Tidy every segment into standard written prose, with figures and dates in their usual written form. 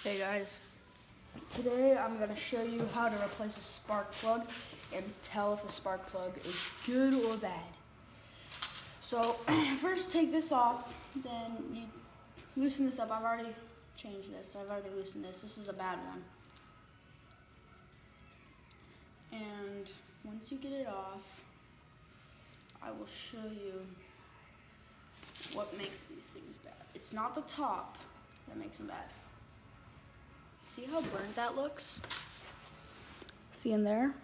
Hey guys, today I'm going to show you how to replace a spark plug and tell if a spark plug is good or bad. So first take this off, then you loosen this up. I've already changed this, I've already loosened this. This is a bad one. And once you get it off, I will show you what makes these things bad. It's not the top that makes them bad. See how burnt that looks? See in there?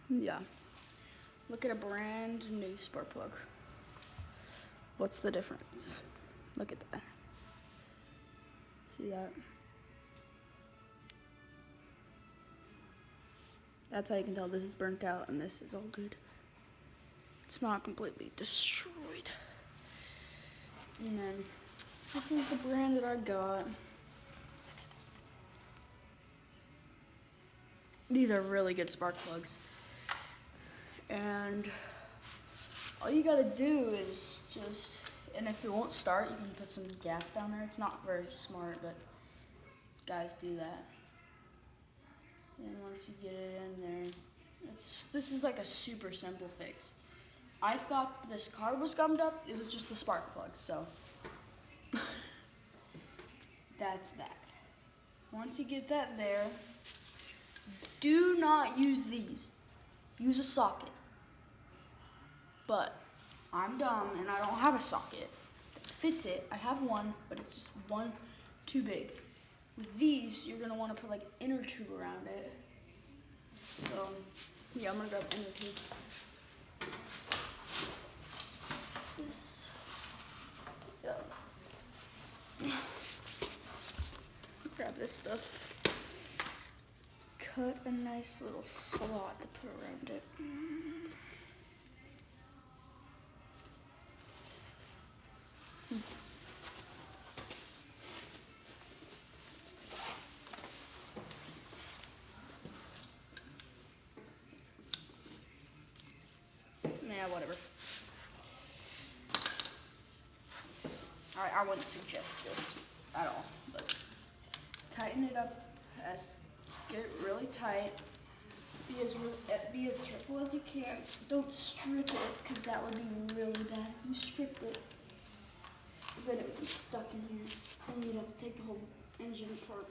Yeah. Look at a brand new spark plug. What's the difference? Look at that. See that? That's how you can tell this is burnt out and this is all good. It's not completely destroyed. And then this is the brand that I got. These are really good spark plugs. And all you gotta do is and if it won't start, you can put some gas down there. It's not very smart, but guys do that. And once you get it in there, this is like a super simple fix. I thought this card was gummed up, it was just the spark plug, so that's that. Once you get that there, do not use these. Use a socket. But I'm dumb and I don't have a socket that fits it. I have one, but it's just one too big. With these, you're gonna want to put like an inner tube around it. So yeah, I'm gonna grab inner tube. This. Yeah. Grab this stuff. Cut a nice little slot to put around it. Yeah, whatever. Alright, I wouldn't suggest this at all, but tighten it up, get it really tight. Be as careful as you can. Don't strip it, because that would be really bad. If you stripped it, then it would be stuck in here, and you'd have to take the whole engine apart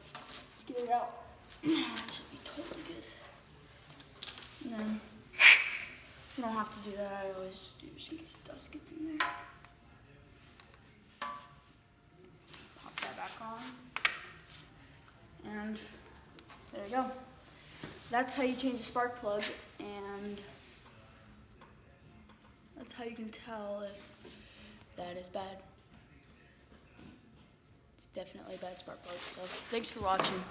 to get it out. That should be totally good. And then, you don't have to do that. I always just do just in case dust gets in there. Pop that back on. And there you go. That's how you change a spark plug, and that's how you can tell if that is bad. It's definitely a bad spark plug. So thanks for watching.